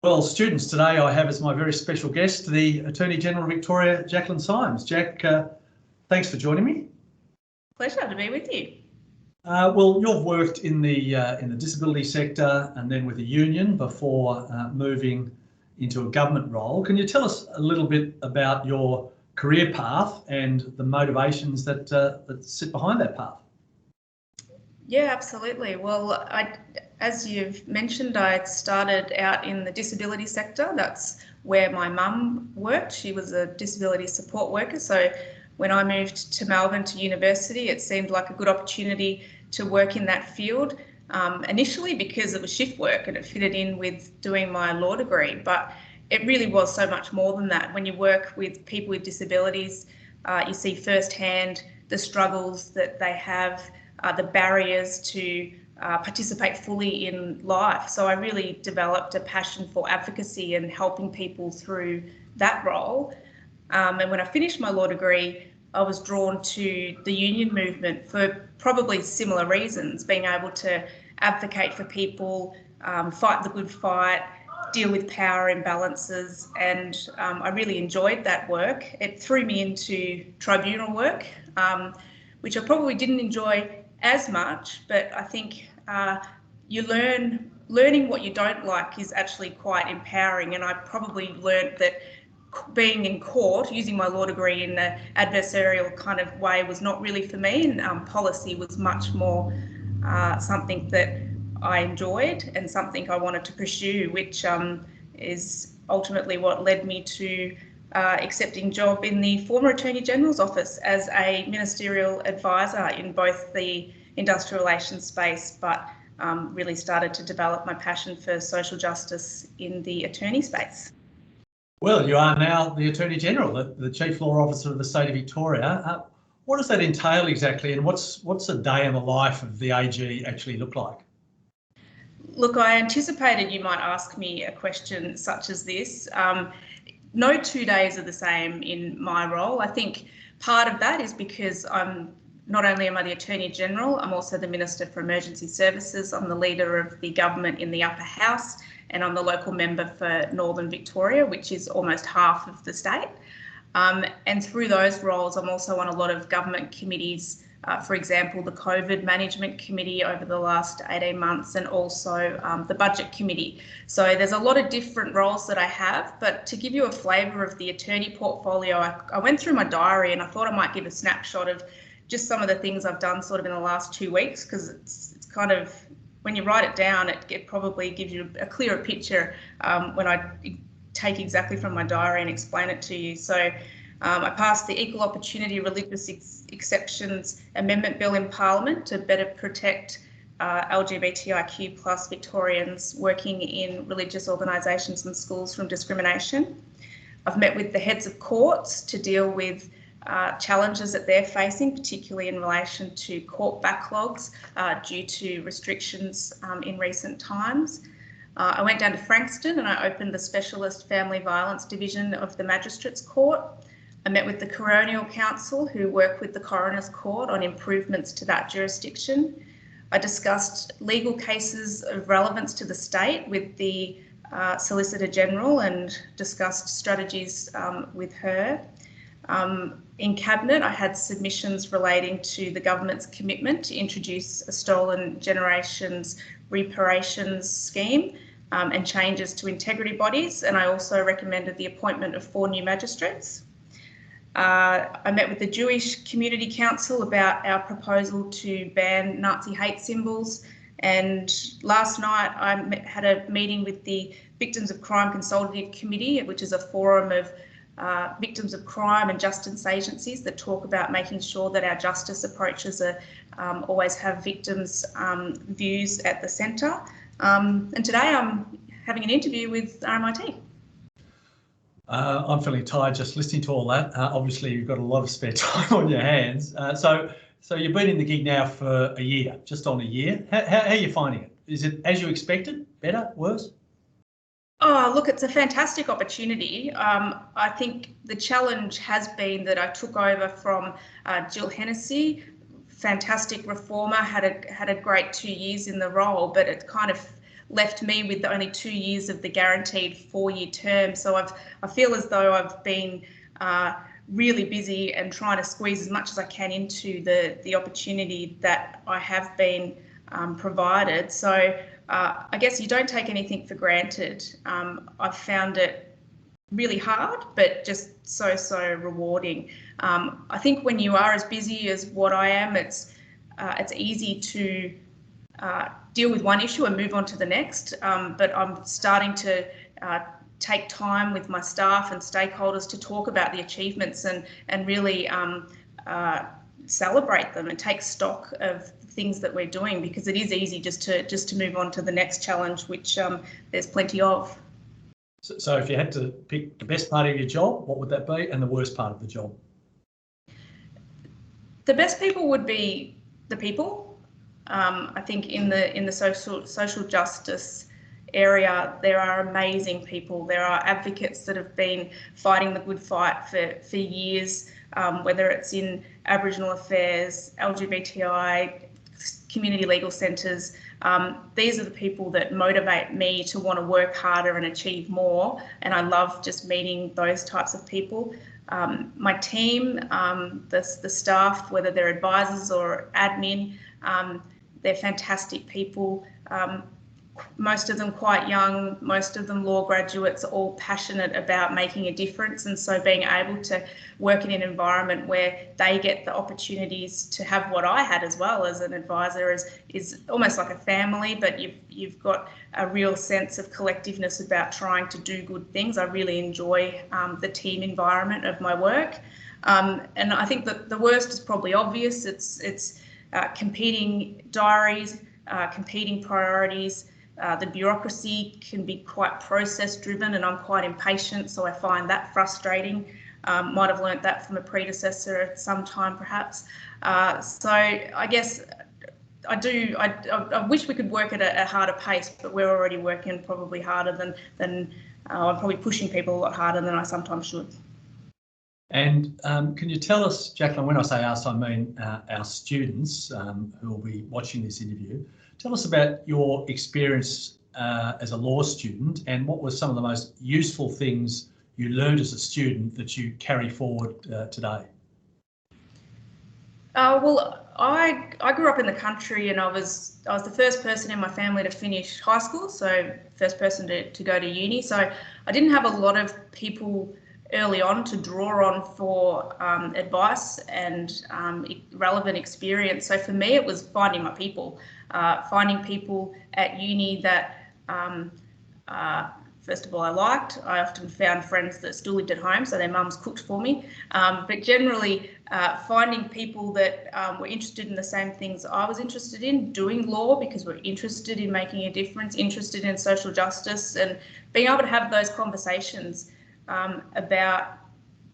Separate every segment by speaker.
Speaker 1: Well, students, today I have as my very special guest the Attorney General of Victoria, Jaclyn Symes. Jack, thanks for joining me.
Speaker 2: Pleasure to be with you.
Speaker 1: Well, you've worked in the disability sector and then with a union before moving into a government role. Can you tell us a little bit about your career path and the motivations that sit behind that path?
Speaker 2: Yeah, absolutely. Well, as you've mentioned, I started out in the disability sector. That's where my mum worked. She was a disability support worker. So when I moved to Melbourne to university, it seemed like a good opportunity to work in that field, initially because it was shift work and it fitted in with doing my law degree. But it really was so much more than that. When you work with people with disabilities, you see firsthand the struggles that they have, the barriers to participate fully in life. So I really developed a passion for advocacy and helping people through that role. And when I finished my law degree, I was drawn to the union movement for probably similar reasons, being able to advocate for people, fight the good fight, deal with power imbalances, and I really enjoyed that work. It threw me into tribunal work, which I probably didn't enjoy as much, but I think learning what you don't like is actually quite empowering, and I probably learned that being in court, using my law degree in an adversarial kind of way was not really for me, and policy was much more something that I enjoyed and something I wanted to pursue, which is ultimately what led me to accepting job in the former Attorney General's office as a ministerial advisor in both the industrial relations space, but really started to develop my passion for social justice in the attorney space.
Speaker 1: Well, you are now the Attorney General, the Chief Law Officer of the State of Victoria. What does that entail exactly, and what's a day in the life of the AG actually look like?
Speaker 2: Look, I anticipated you might ask me a question such as this. No 2 days are the same in my role. I think part of that is because not only am I the Attorney General, I'm also the Minister for Emergency Services. I'm the leader of the government in the upper house, and I'm the local member for Northern Victoria, which is almost half of the state. And through those roles, I'm also on a lot of government committees, for example, the COVID Management Committee over the last 18 months, and also the Budget Committee. So there's a lot of different roles that I have, but to give you a flavour of the attorney portfolio, I went through my diary and I thought I might give a snapshot of just some of the things I've done sort of in the last 2 weeks, because it's kind of, when you write it down, it probably gives you a clearer picture when I take exactly from my diary and explain it to you. So I passed the Equal Opportunity Religious Exceptions Amendment Bill in Parliament to better protect LGBTIQ plus Victorians working in religious organisations and schools from discrimination. I've met with the heads of courts to deal with challenges that they're facing, particularly in relation to court backlogs due to restrictions in recent times. I went down to Frankston and I opened the Specialist Family Violence Division of the Magistrates Court. I met with the Coronial Council, who work with the Coroner's Court on improvements to that jurisdiction. I discussed legal cases of relevance to the state with the Solicitor General and discussed strategies with her. In Cabinet, I had submissions relating to the government's commitment to introduce a stolen generations reparations scheme and changes to integrity bodies, and I also recommended the appointment of 4 new magistrates. I met with the Jewish Community Council about our proposal to ban Nazi hate symbols, and last night I had a meeting with the Victims of Crime Consultative Committee, which is a forum of victims of crime and justice agencies that talk about making sure that our justice approaches are, always have victims' views at the centre. And today I'm having an interview with RMIT.
Speaker 1: I'm feeling tired just listening to all that. Obviously, you've got a lot of spare time on your hands. So you've been in the gig now for a year, just on a year. How are you finding it? Is it as you expected? Better? Worse?
Speaker 2: Oh, look, it's a fantastic opportunity. I think the challenge has been that I took over from Jill Hennessy, fantastic reformer, had a great 2 years in the role, but it kind of left me with only 2 years of the guaranteed 4-year term. So I feel as though I've been really busy and trying to squeeze as much as I can into the opportunity that I have been provided. So I guess you don't take anything for granted. I've found it really hard, but just so rewarding. I think when you are as busy as what I am, it's easy to deal with one issue and move on to the next. But I'm starting to take time with my staff and stakeholders to talk about the achievements and really celebrate them and take stock of things that we're doing, because it is easy just to move on to the next challenge, which there's plenty of.
Speaker 1: So if you had to pick the best part of your job, what would that be, and the worst part of the job?
Speaker 2: The best people would be the people. I think in the social justice area, there are amazing people. There are advocates that have been fighting the good fight for years, whether it's in Aboriginal affairs, LGBTI, community legal centres. These are the people that motivate me to want to work harder and achieve more, and I love just meeting those types of people. My team, the staff, whether they're advisors or admin, they're fantastic people. Most of them quite young, most of them law graduates, all passionate about making a difference. And so being able to work in an environment where they get the opportunities to have what I had as well as an advisor is almost like a family, but you've got a real sense of collectiveness about trying to do good things. I really enjoy the team environment of my work. And I think that the worst is probably obvious. It's competing diaries, competing priorities. The bureaucracy can be quite process driven, and I'm quite impatient, so I find that frustrating. Might have learnt that from a predecessor at some time perhaps. So I guess I wish we could work at a harder pace, but we're already working probably harder than I'm probably pushing people a lot harder than I sometimes should.
Speaker 1: And can you tell us, Jaclyn, when I say us, I mean our students who will be watching this interview, tell us about your experience as a law student and what were some of the most useful things you learned as a student that you carry forward today?
Speaker 2: Well, I grew up in the country, and I was the first person in my family to finish high school, so first person to go to uni. So I didn't have a lot of people early on to draw on for advice and relevant experience. So for me, it was finding my people, finding people at uni that, first of all, I liked. I often found friends that still lived at home, so their mums cooked for me. But generally, finding people that were interested in the same things I was interested in, doing law because we're interested in making a difference, interested in social justice, and being able to have those conversations about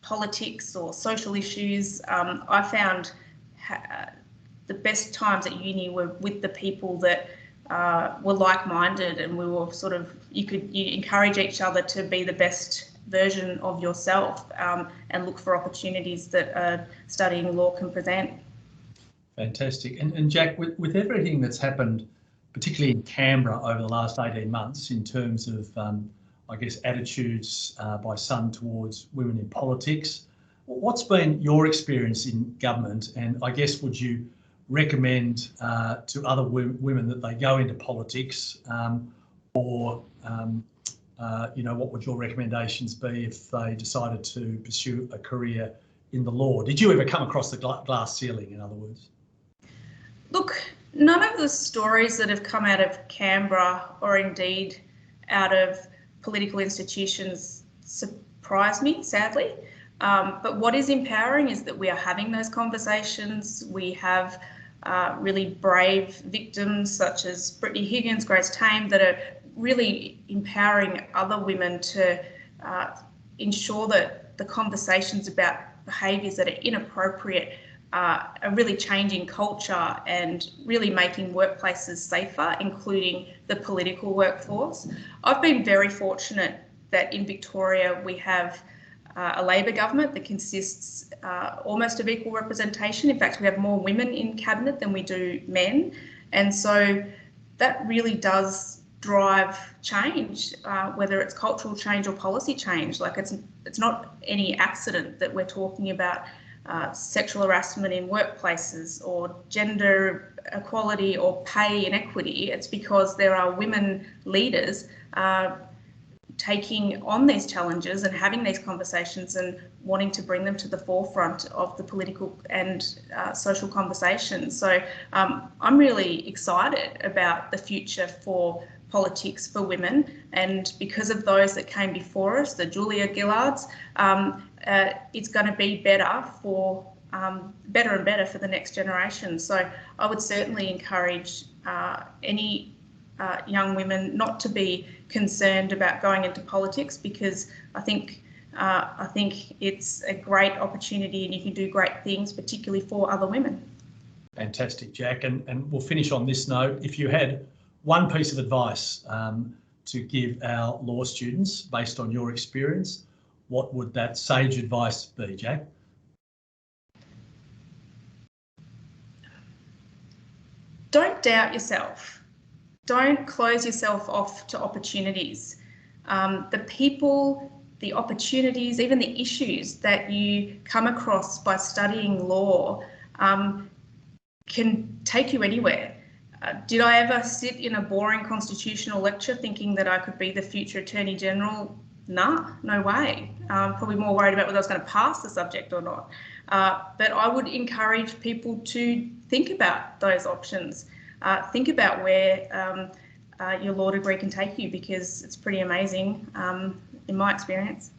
Speaker 2: politics or social issues. I found the best times at uni were with the people that were like-minded, and we were sort of, you encourage each other to be the best version of yourself and look for opportunities that studying law can present. Fantastic.
Speaker 1: And Jack, with everything that's happened, particularly in Canberra over the last 18 months in terms of I guess, attitudes by some towards women in politics. What's been your experience in government, and I guess would you recommend to other women that they go into politics, or what would your recommendations be if they decided to pursue a career in the law? Did you ever come across the glass ceiling, in other words?
Speaker 2: Look, none of the stories that have come out of Canberra or indeed out of political institutions surprise me, sadly. But what is empowering is that we are having those conversations. We have really brave victims such as Brittany Higgins, Grace Tame, that are really empowering other women to ensure that the conversations about behaviours that are inappropriate are really changing culture and really making workplaces safer, including the political workforce. I've been very fortunate that in Victoria we have a Labor government that consists almost of equal representation. In fact, we have more women in cabinet than we do men. And so that really does drive change, whether it's cultural change or policy change. Like it's not any accident that we're talking about sexual harassment in workplaces or gender equality or pay inequity. It's because there are women leaders taking on these challenges and having these conversations and wanting to bring them to the forefront of the political and social conversation. So I'm really excited about the future for politics for women, and because of those that came before us, the Julia Gillards, it's going to be better and better for the next generation. So I would certainly encourage any young women not to be concerned about going into politics, because I think it's a great opportunity and you can do great things, particularly for other women.
Speaker 1: Fantastic, Jack. And we'll finish on this note. If you had one piece of advice to give our law students based on your experience, what would that sage advice be, Jack?
Speaker 2: Don't doubt yourself. Don't close yourself off to opportunities. The people, the opportunities, even the issues that you come across by studying law can take you anywhere. Did I ever sit in a boring constitutional lecture thinking that I could be the future Attorney General? Nah, no way. Probably more worried about whether I was going to pass the subject or not. But I would encourage people to think about those options. Think about where your law degree can take you, because it's pretty amazing in my experience.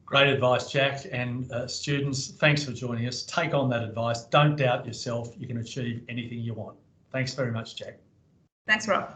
Speaker 1: Great advice, Jack. And students, thanks for joining us. Take on that advice. Don't doubt yourself. You can achieve anything you want. Thanks very much, Jack.
Speaker 2: Thanks, Rob.